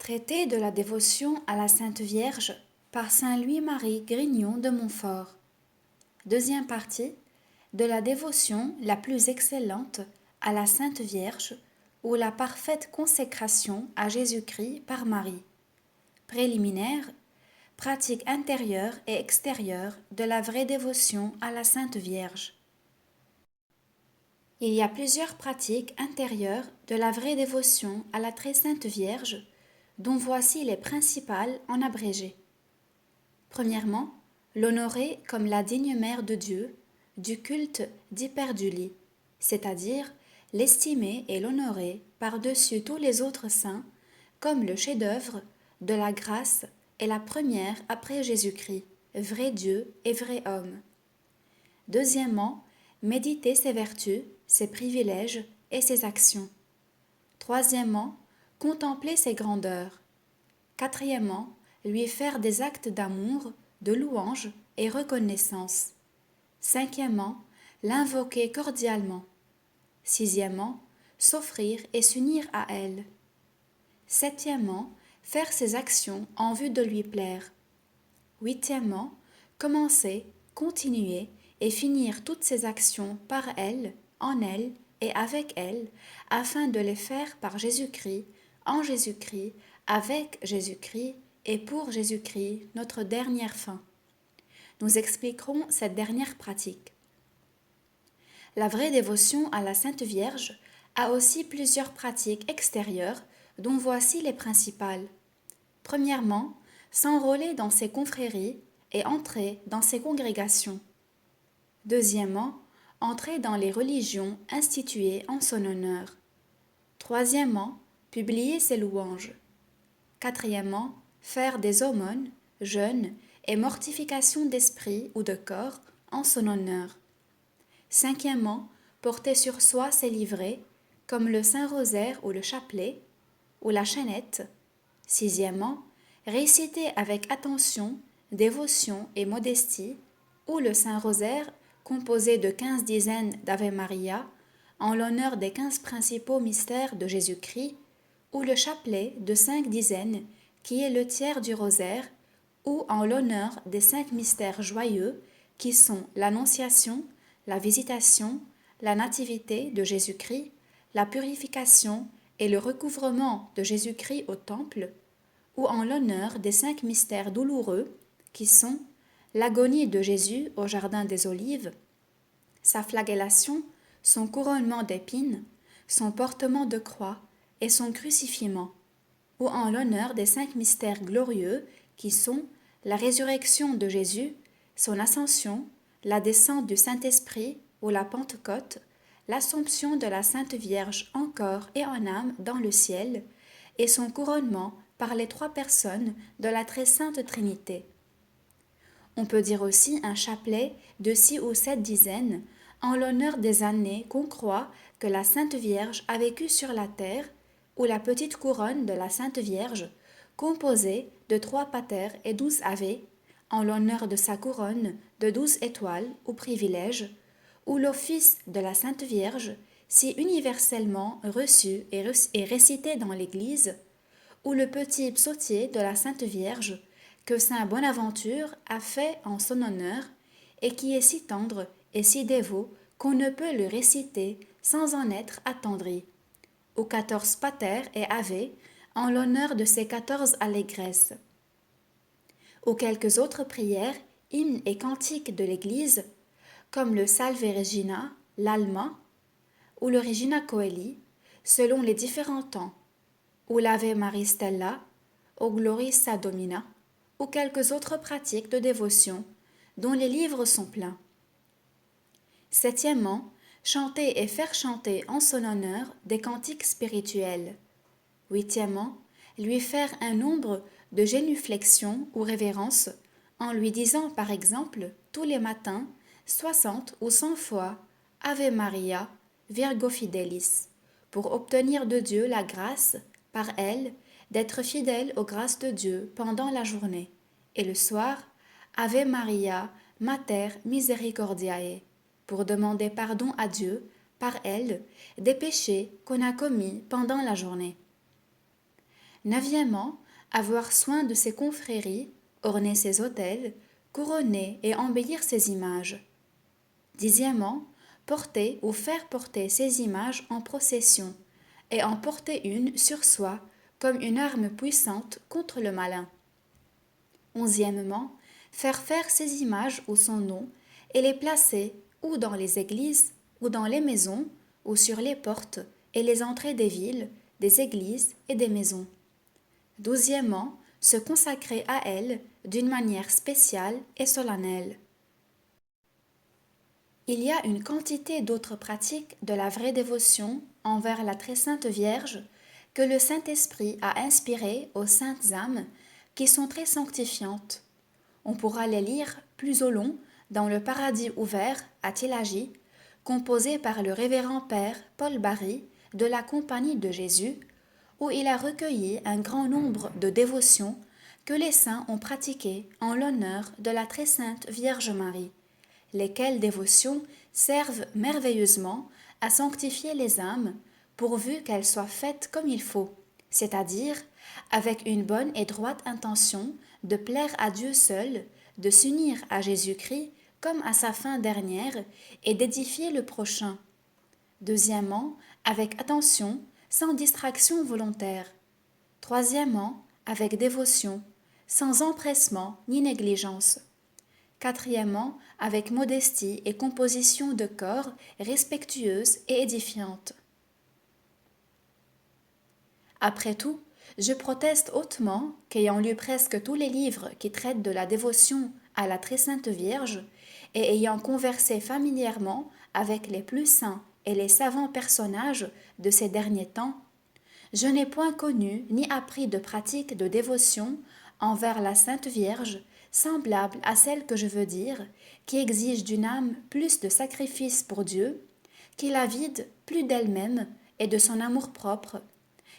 Traité de la dévotion à la Sainte Vierge par Saint Louis-Marie Grignon de Montfort. Deuxième partie, de la dévotion la plus excellente à la Sainte Vierge ou la parfaite consécration à Jésus-Christ par Marie. Préliminaire, pratique intérieure et extérieure de la vraie dévotion à la Sainte Vierge. Il y a plusieurs pratiques intérieures de la vraie dévotion à la Très Sainte Vierge, dont voici les principales en abrégé. Premièrement, l'honorer comme la digne mère de Dieu, du culte d'Hyperdulie, c'est-à-dire l'estimer et l'honorer par-dessus tous les autres saints, comme le chef-d'œuvre de la grâce et la première après Jésus-Christ, vrai Dieu et vrai homme. Deuxièmement, méditer ses vertus, ses privilèges et ses actions. Troisièmement, contempler ses grandeurs. Quatrièmement, lui faire des actes d'amour, de louange et reconnaissance. Cinquièmement, l'invoquer cordialement. Sixièmement, s'offrir et s'unir à elle. Septièmement, faire ses actions en vue de lui plaire. Huitièmement, commencer, continuer et finir toutes ses actions par elle, en elle et avec elle, afin de les faire par Jésus-Christ, en Jésus-Christ, avec Jésus-Christ et pour Jésus-Christ, notre dernière fin. Nous expliquerons cette dernière pratique. La vraie dévotion à la Sainte Vierge a aussi plusieurs pratiques extérieures, dont voici les principales. Premièrement, s'enrôler dans ses confréries et entrer dans ses congrégations. Deuxièmement, entrer dans les religions instituées en son honneur. Troisièmement, publier ses louanges. Quatrièmement, faire des aumônes, jeûnes et mortifications d'esprit ou de corps en son honneur. Cinquièmement, porter sur soi ses livrets, comme le Saint-Rosaire ou le chapelet, ou la chaînette. Sixièmement, réciter avec attention, dévotion et modestie, ou le Saint-Rosaire composé de 15 dizaines d'Ave Maria, en l'honneur des 15 principaux mystères de Jésus-Christ, ou le chapelet de 5 dizaines, qui est le tiers du rosaire, ou en l'honneur des 5 mystères joyeux, qui sont l'Annonciation, la Visitation, la Nativité de Jésus-Christ, la purification et le recouvrement de Jésus-Christ au Temple, ou en l'honneur des 5 mystères douloureux, qui sont l'agonie de Jésus au Jardin des Olives, sa flagellation, son couronnement d'épines, son portement de croix et son crucifiement, ou en l'honneur des 5 mystères glorieux qui sont la résurrection de Jésus, son ascension, la descente du Saint-Esprit ou la Pentecôte, l'Assomption de la Sainte Vierge en corps et en âme dans le ciel, et son couronnement par les 3 personnes de la Très Sainte Trinité. On peut dire aussi un chapelet de 6 ou 7 dizaines en l'honneur des années qu'on croit que la Sainte Vierge a vécu sur la terre, ou la petite couronne de la Sainte Vierge, composée de 3 patères et 12 ave, en l'honneur de sa couronne de 12 étoiles ou privilèges, ou l'office de la Sainte Vierge, si universellement reçu et récité dans l'Église, ou le petit psautier de la Sainte Vierge, que saint Bonaventure a fait en son honneur, et qui est si tendre et si dévot qu'on ne peut le réciter sans en être attendri, aux 14 pater et ave, en l'honneur de ces 14 allégresses, aux quelques autres prières, hymnes et cantiques de l'Église, comme le Salve Regina, l'Alma, ou le Regina Coeli, selon les différents temps, ou l'Ave Maris Stella, ou Glorissa Domina, ou quelques autres pratiques de dévotion, dont les livres sont pleins. Septièmement, chanter et faire chanter en son honneur des cantiques spirituels. Huitièmement, lui faire un nombre de génuflexions ou révérences, en lui disant par exemple tous les matins 60 ou 100 fois Ave Maria, Virgo Fidelis, pour obtenir de Dieu la grâce, par elle, d'être fidèle aux grâces de Dieu pendant la journée, et le soir, Ave Maria, Mater Misericordiae, pour demander pardon à Dieu, par elle, des péchés qu'on a commis pendant la journée. Neuvièmement, avoir soin de ses confréries, orner ses autels, couronner et embellir ses images. Dixièmement, porter ou faire porter ces images en procession, et en porter une sur soi comme une arme puissante contre le malin. Onzièmement, faire ces images au son nom et les placer ou dans les églises, ou dans les maisons, ou sur les portes et les entrées des villes, des églises et des maisons. Douzièmement, se consacrer à elles d'une manière spéciale et solennelle. Il y a une quantité d'autres pratiques de la vraie dévotion envers la très sainte Vierge que le Saint-Esprit a inspirées aux saintes âmes qui sont très sanctifiantes. On pourra les lire plus au long dans Le Paradis ouvert à Thilagy, composé par le révérend père Paul Barry de la Compagnie de Jésus, où il a recueilli un grand nombre de dévotions que les saints ont pratiquées en l'honneur de la très sainte Vierge Marie, lesquelles dévotions servent merveilleusement à sanctifier les âmes, pourvu qu'elles soient faites comme il faut, c'est-à-dire avec une bonne et droite intention de plaire à Dieu seul, de s'unir à Jésus-Christ comme à sa fin dernière et d'édifier le prochain. Deuxièmement, avec attention, sans distraction volontaire. Troisièmement, avec dévotion, sans empressement ni négligence. Quatrièmement, avec modestie et composition de corps respectueuse et édifiante. Après tout, je proteste hautement qu'ayant lu presque tous les livres qui traitent de la dévotion à la très sainte Vierge, et ayant conversé familièrement avec les plus saints et les savants personnages de ces derniers temps, je n'ai point connu ni appris de pratiques de dévotion envers la Sainte Vierge semblables à celles que je veux dire, qui exigent d'une âme plus de sacrifice pour Dieu, qui la vide plus d'elle-même et de son amour-propre,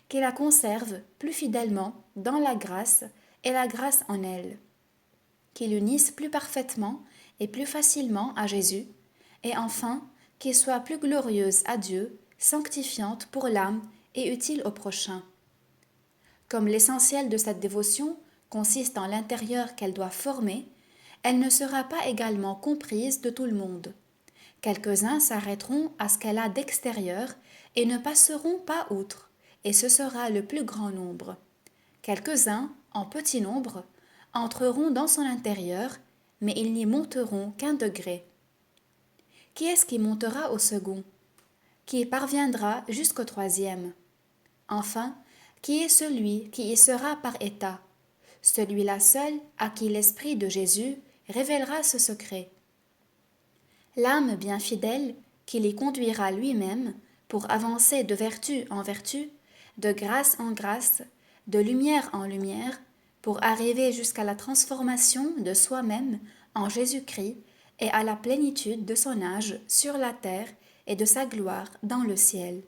qui la conserve plus fidèlement dans la grâce et la grâce en elle, qui l'unissent plus parfaitement et plus facilement à Jésus, et enfin qui soit plus glorieuse à Dieu, sanctifiante pour l'âme et utile au prochain. Comme l'essentiel de cette dévotion consiste en l'intérieur qu'elle doit former, elle ne sera pas également comprise de tout le monde. Quelques-uns s'arrêteront à ce qu'elle a d'extérieur et ne passeront pas outre, et ce sera le plus grand nombre. Quelques-uns, en petit nombre, entreront dans son intérieur, mais ils n'y monteront qu'un degré. Qui est-ce qui montera au second? Qui parviendra jusqu'au troisième? Enfin, qui est celui qui y sera par état? Celui-là seul à qui l'Esprit de Jésus révélera ce secret. L'âme bien fidèle qui l'y conduira lui-même pour avancer de vertu en vertu, de grâce en grâce, de lumière en lumière, pour arriver jusqu'à la transformation de soi-même en Jésus-Christ et à la plénitude de son âge sur la terre et de sa gloire dans le ciel.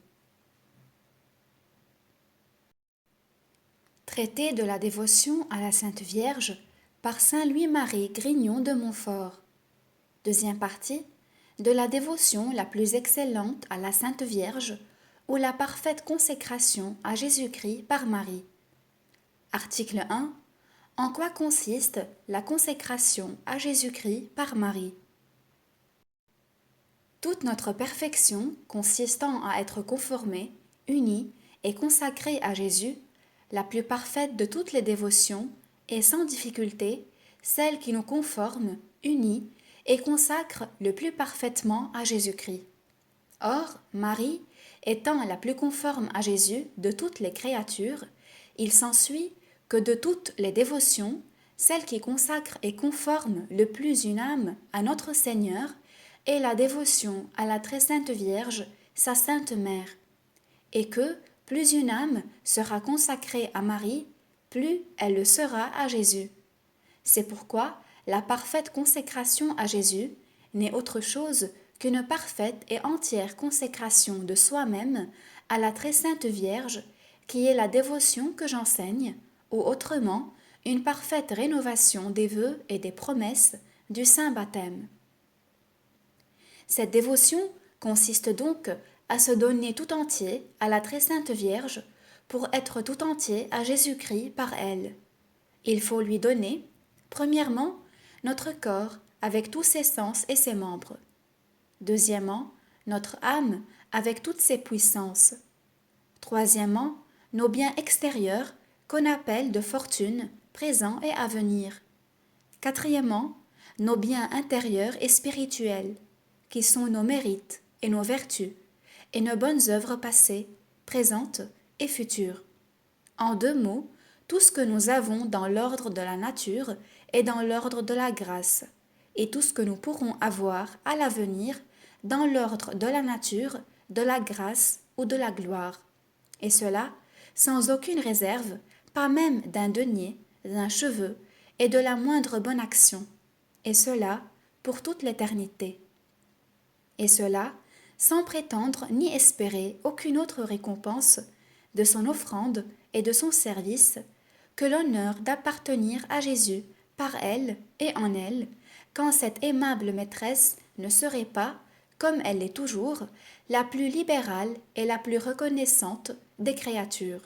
Traité de la dévotion à la Sainte Vierge par Saint Louis-Marie Grignon de Montfort. Deuxième partie, de la dévotion la plus excellente à la Sainte Vierge ou la parfaite consécration à Jésus-Christ par Marie. Article 1. En quoi consiste la consécration à Jésus-Christ par Marie? Toute notre perfection consistant à être conformée, unie et consacrée à Jésus, la plus parfaite de toutes les dévotions, est sans difficulté celle qui nous conforme, unit et consacre le plus parfaitement à Jésus-Christ. Or, Marie, étant la plus conforme à Jésus de toutes les créatures, il s'ensuit que de toutes les dévotions, celle qui consacre et conforme le plus une âme à notre Seigneur est la dévotion à la très sainte Vierge, sa sainte mère, et que plus une âme sera consacrée à Marie, plus elle le sera à Jésus. C'est pourquoi la parfaite consécration à Jésus n'est autre chose qu'une parfaite et entière consécration de soi-même à la très sainte Vierge, qui est la dévotion que j'enseigne, ou autrement, une parfaite rénovation des vœux et des promesses du saint baptême. Cette dévotion consiste donc à se donner tout entier à la très sainte Vierge pour être tout entier à Jésus-Christ par elle. Il faut lui donner, premièrement, notre corps avec tous ses sens et ses membres. Deuxièmement, notre âme avec toutes ses puissances. Troisièmement, nos biens extérieurs qu'on appelle de fortune, présents et à venir. Quatrièmement, nos biens intérieurs et spirituels, qui sont nos mérites et nos vertus, et nos bonnes œuvres passées, présentes et futures. En deux mots, tout ce que nous avons dans l'ordre de la nature et dans l'ordre de la grâce, et tout ce que nous pourrons avoir à l'avenir dans l'ordre de la nature, de la grâce ou de la gloire. Et cela sans aucune réserve, pas même d'un denier, d'un cheveu et de la moindre bonne action, et cela pour toute l'éternité. Et cela sans prétendre ni espérer aucune autre récompense de son offrande et de son service que l'honneur d'appartenir à Jésus par elle et en elle, quand cette aimable maîtresse ne serait pas, comme elle l'est toujours, la plus libérale et la plus reconnaissante des créatures.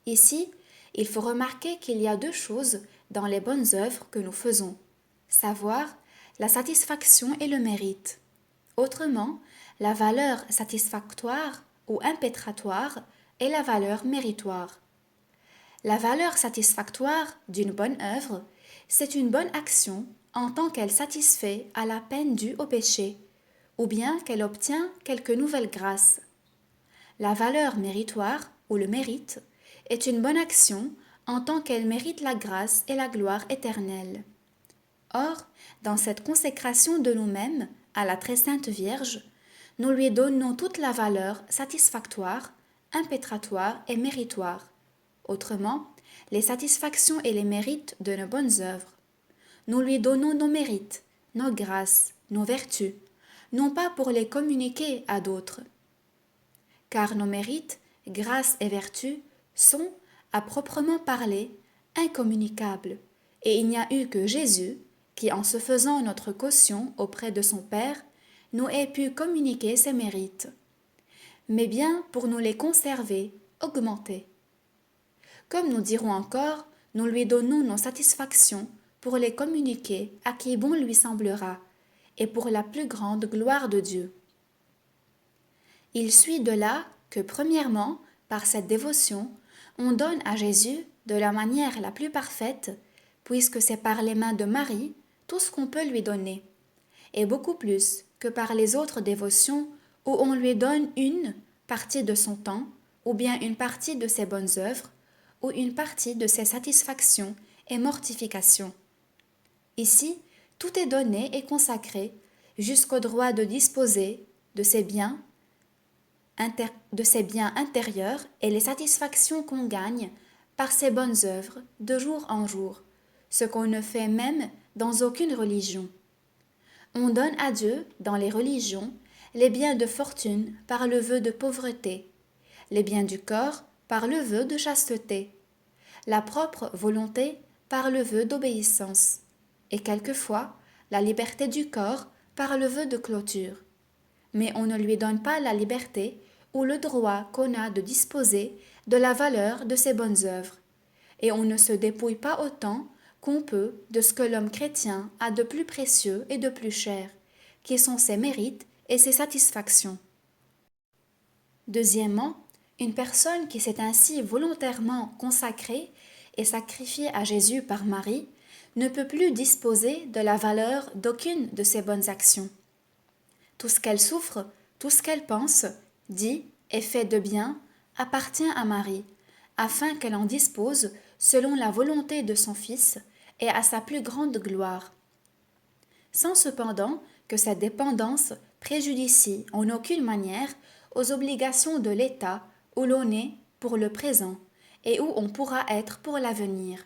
Ici, il faut remarquer qu'il y a deux choses dans les bonnes œuvres que nous faisons, savoir la satisfaction et le mérite. Autrement, la valeur satisfactoire ou impétratoire et la valeur méritoire. La valeur satisfactoire d'une bonne œuvre, c'est une bonne action en tant qu'elle satisfait à la peine due au péché, ou bien qu'elle obtient quelque nouvelle grâce. La valeur méritoire, ou le mérite, est une bonne action en tant qu'elle mérite la grâce et la gloire éternelle. Or, dans cette consécration de nous-mêmes à la très sainte Vierge, nous lui donnons toute la valeur satisfactoire, impétratoire et méritoire, autrement, les satisfactions et les mérites de nos bonnes œuvres. Nous lui donnons nos mérites, nos grâces, nos vertus, non pas pour les communiquer à d'autres. Car nos mérites, grâces et vertus sont, à proprement parler, incommunicables, et il n'y a eu que Jésus, qui en se faisant notre caution auprès de son Père, nous ait pu communiquer ses mérites, mais bien pour nous les conserver, augmenter. Comme nous dirons encore, nous lui donnons nos satisfactions pour les communiquer à qui bon lui semblera, et pour la plus grande gloire de Dieu. Il suit de là que, premièrement, par cette dévotion, on donne à Jésus, de la manière la plus parfaite, puisque c'est par les mains de Marie, tout ce qu'on peut lui donner, et beaucoup plus que par les autres dévotions où on lui donne une partie de son temps, ou bien une partie de ses bonnes œuvres, ou une partie de ses satisfactions et mortifications. Ici, tout est donné et consacré jusqu'au droit de disposer de ses biens intérieurs et les satisfactions qu'on gagne par ses bonnes œuvres de jour en jour, ce qu'on ne fait même dans aucune religion. On donne à Dieu, dans les religions, les biens de fortune par le vœu de pauvreté, les biens du corps par le vœu de chasteté, la propre volonté par le vœu d'obéissance, et quelquefois la liberté du corps par le vœu de clôture. Mais on ne lui donne pas la liberté ou le droit qu'on a de disposer de la valeur de ses bonnes œuvres, et on ne se dépouille pas autant qu'on peut de ce que l'homme chrétien a de plus précieux et de plus cher, qui sont ses mérites et ses satisfactions. Deuxièmement, une personne qui s'est ainsi volontairement consacrée et sacrifiée à Jésus par Marie ne peut plus disposer de la valeur d'aucune de ses bonnes actions. Tout ce qu'elle souffre, tout ce qu'elle pense, dit et fait de bien appartient à Marie, afin qu'elle en dispose selon la volonté de son Fils et à sa plus grande gloire. Sans cependant que cette dépendance préjudicie en aucune manière aux obligations de l'État où l'on est pour le présent et où on pourra être pour l'avenir.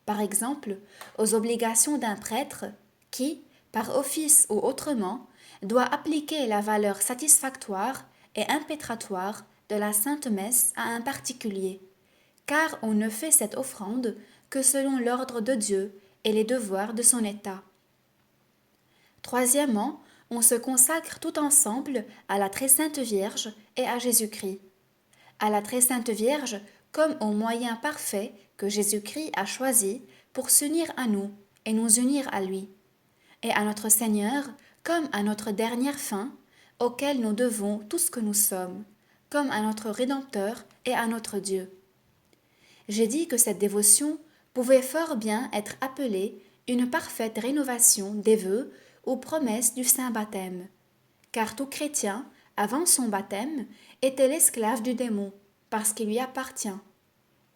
Par exemple, aux obligations d'un prêtre qui, par office ou autrement, doit appliquer la valeur satisfactoire et impétratoire de la Sainte Messe à un particulier, car on ne fait cette offrande que selon l'ordre de Dieu et les devoirs de son État. Troisièmement, on se consacre tout ensemble à la très sainte Vierge et à Jésus-Christ. à la très sainte Vierge comme au moyen parfait que Jésus-Christ a choisi pour s'unir à nous et nous unir à lui, et à notre Seigneur comme à notre dernière fin, auquel nous devons tout ce que nous sommes, comme à notre Rédempteur et à notre Dieu. J'ai dit que cette dévotion pouvait fort bien être appelée une parfaite rénovation des vœux ou promesses du saint baptême, car tout chrétien, avant son baptême, était l'esclave du démon, parce qu'il lui appartient.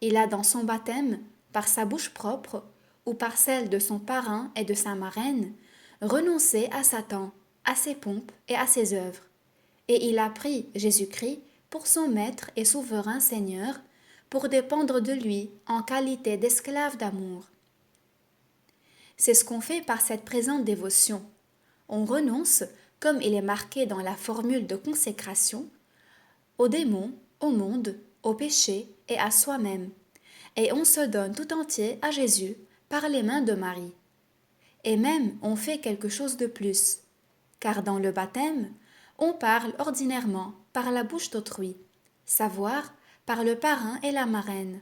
Il a dans son baptême, par sa bouche propre, ou par celle de son parrain et de sa marraine, renoncé à Satan, à ses pompes et à ses œuvres. Et il a pris Jésus-Christ pour son maître et souverain Seigneur, pour dépendre de lui en qualité d'esclave d'amour. C'est ce qu'on fait par cette présente dévotion. On renonce, comme il est marqué dans la formule de consécration, au démon, au monde, au péché et à soi-même, et on se donne tout entier à Jésus par les mains de Marie. Et même on fait quelque chose de plus, car dans le baptême, on parle ordinairement par la bouche d'autrui, savoir par le parrain et la marraine,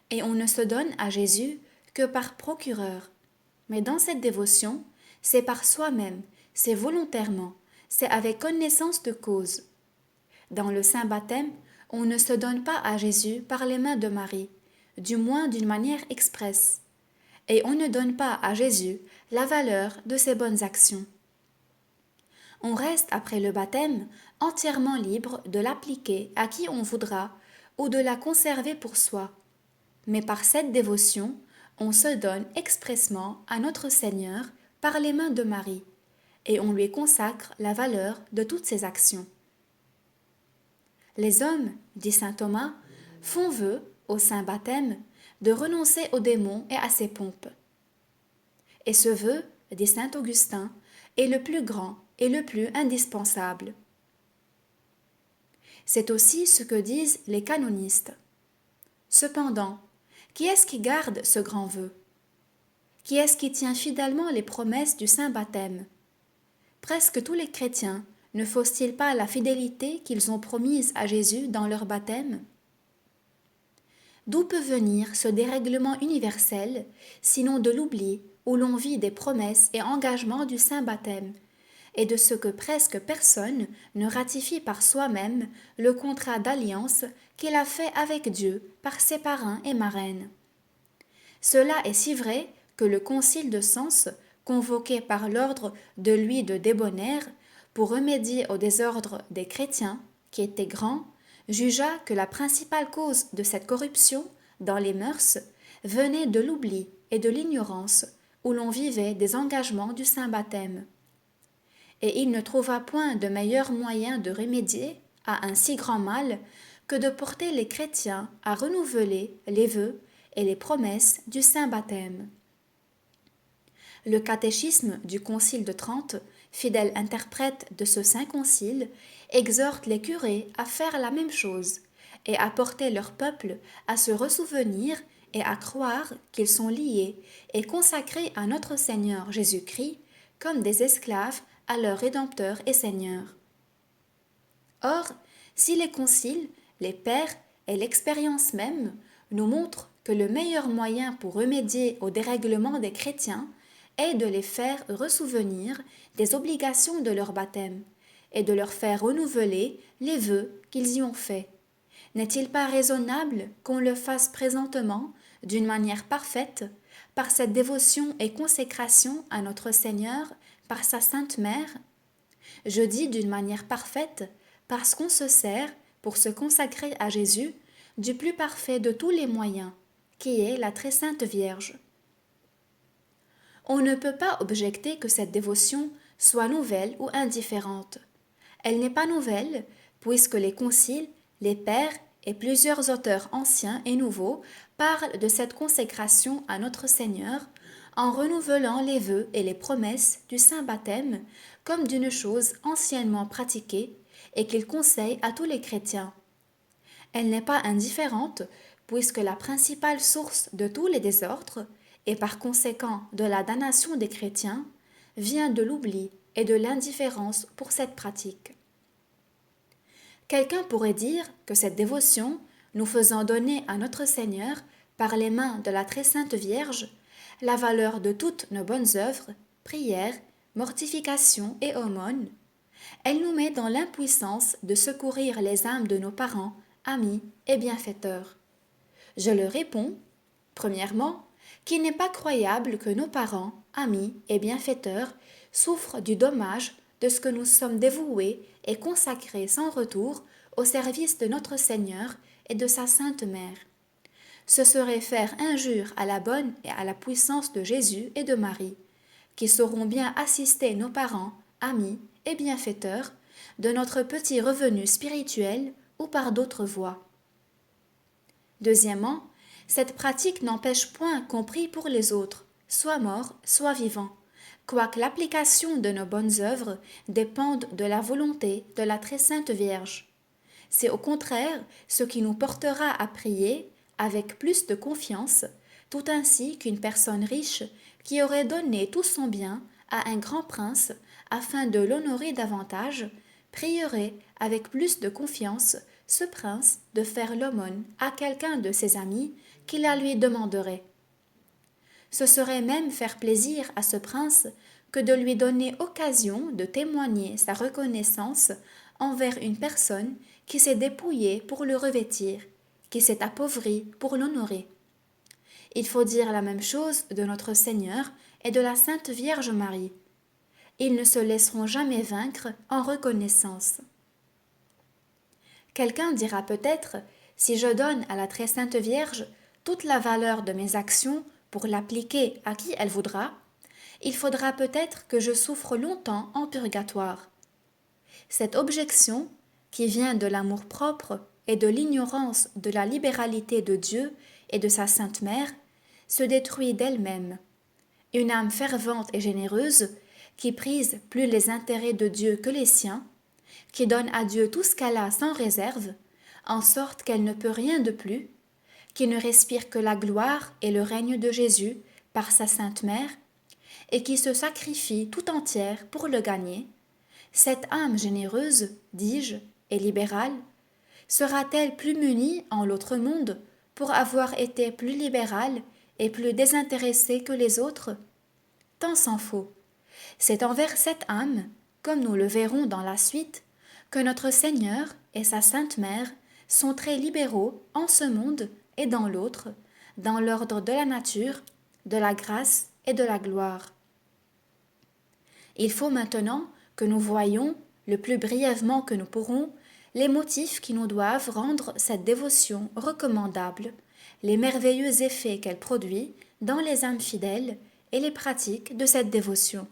et on ne se donne à Jésus que par procureur. Mais dans cette dévotion, c'est par soi-même, c'est volontairement, c'est avec connaissance de cause. Dans le saint baptême, on ne se donne pas à Jésus par les mains de Marie, du moins d'une manière expresse, et on ne donne pas à Jésus la valeur de ses bonnes actions. On reste après le baptême entièrement libre de l'appliquer à qui on voudra ou de la conserver pour soi. Mais par cette dévotion, on se donne expressement à notre Seigneur par les mains de Marie, et on lui consacre la valeur de toutes ses actions. Les hommes, dit saint Thomas, font vœu, au saint baptême, de renoncer aux démons et à ses pompes. Et ce vœu, dit saint Augustin, est le plus grand et le plus indispensable. C'est aussi ce que disent les canonistes. Cependant, qui est-ce qui garde ce grand vœu? Qui est-ce qui tient fidèlement les promesses du saint baptême? Presque tous les chrétiens ne faussent-ils pas la fidélité qu'ils ont promise à Jésus dans leur baptême? D'où peut venir ce dérèglement universel, sinon de l'oubli où l'on vit des promesses et engagements du saint baptême, et de ce que presque personne ne ratifie par soi-même le contrat d'alliance qu'il a fait avec Dieu par ses parrains et marraines. Cela est si vrai que le concile de Sens, convoqué par l'ordre de Louis de Débonnaire pour remédier au désordre des chrétiens, qui était grand, jugea que la principale cause de cette corruption dans les mœurs venait de l'oubli et de l'ignorance où l'on vivait des engagements du saint baptême. Et il ne trouva point de meilleur moyen de remédier à un si grand mal que de porter les chrétiens à renouveler les vœux et les promesses du saint baptême. Le catéchisme du Concile de Trente, fidèle interprète de ce saint concile, exhorte les curés à faire la même chose et à porter leur peuple à se ressouvenir et à croire qu'ils sont liés et consacrés à notre Seigneur Jésus-Christ comme des esclaves à leur Rédempteur et Seigneur. Or, si les conciles, les pères et l'expérience même nous montrent que le meilleur moyen pour remédier au dérèglement des chrétiens est de les faire ressouvenir des obligations de leur baptême et de leur faire renouveler les vœux qu'ils y ont faits, n'est-il pas raisonnable qu'on le fasse présentement d'une manière parfaite, par cette dévotion et consécration à notre Seigneur, par sa Sainte Mère? Je dis d'une manière parfaite parce qu'on se sert, pour se consacrer à Jésus, du plus parfait de tous les moyens, qui est la très sainte Vierge. On ne peut pas objecter que cette dévotion soit nouvelle ou indifférente. Elle n'est pas nouvelle, puisque les conciles, les pères et plusieurs auteurs anciens et nouveaux parlent de cette consécration à notre Seigneur en renouvelant les vœux et les promesses du saint baptême comme d'une chose anciennement pratiquée et qu'ils conseillent à tous les chrétiens. Elle n'est pas indifférente, puisque la principale source de tous les désordres, et par conséquent de la damnation des chrétiens, vient de l'oubli et de l'indifférence pour cette pratique. Quelqu'un pourrait dire que cette dévotion, nous faisant donner à notre Seigneur, par les mains de la très sainte Vierge, la valeur de toutes nos bonnes œuvres, prières, mortifications et aumônes, elle nous met dans l'impuissance de secourir les âmes de nos parents, amis et bienfaiteurs. Je leur réponds, premièrement, qu'il n'est pas croyable que nos parents, amis et bienfaiteurs souffrent du dommage de ce que nous sommes dévoués et consacrés sans retour au service de notre Seigneur et de sa Sainte Mère. Ce serait faire injure à la bonne et à la puissance de Jésus et de Marie, qui sauront bien assister nos parents, amis et bienfaiteurs de notre petit revenu spirituel ou par d'autres voies. Deuxièmement, cette pratique n'empêche point qu'on prie pour les autres, soit morts, soit vivants, quoique l'application de nos bonnes œuvres dépende de la volonté de la très sainte Vierge. C'est au contraire ce qui nous portera à prier avec plus de confiance, tout ainsi qu'une personne riche qui aurait donné tout son bien à un grand prince afin de l'honorer davantage, prierait avec plus de confiance ce prince de faire l'aumône à quelqu'un de ses amis qui la lui demanderait. Ce serait même faire plaisir à ce prince que de lui donner occasion de témoigner sa reconnaissance envers une personne qui s'est dépouillée pour le revêtir, qui s'est appauvrie pour l'honorer. Il faut dire la même chose de notre Seigneur et de la Sainte Vierge Marie. Ils ne se laisseront jamais vaincre en reconnaissance. Quelqu'un dira peut-être, si je donne à la très sainte Vierge toute la valeur de mes actions pour l'appliquer à qui elle voudra, il faudra peut-être que je souffre longtemps en purgatoire. Cette objection, qui vient de l'amour-propre et de l'ignorance de la libéralité de Dieu et de sa Sainte Mère, se détruit d'elle-même. Une âme fervente et généreuse, qui prise plus les intérêts de Dieu que les siens, qui donne à Dieu tout ce qu'elle a sans réserve, en sorte qu'elle ne peut rien de plus, qui ne respire que la gloire et le règne de Jésus par sa Sainte Mère, et qui se sacrifie tout entière pour le gagner, cette âme généreuse, dis-je, et libérale, sera-t-elle plus munie en l'autre monde pour avoir été plus libérale et plus désintéressée que les autres? Tant s'en faut. C'est envers cette âme, comme nous le verrons dans la suite, que notre Seigneur et sa Sainte Mère sont très libéraux en ce monde et dans l'autre, dans l'ordre de la nature, de la grâce et de la gloire. Il faut maintenant que nous voyions, le plus brièvement que nous pourrons, les motifs qui nous doivent rendre cette dévotion recommandable, les merveilleux effets qu'elle produit dans les âmes fidèles et les pratiques de cette dévotion.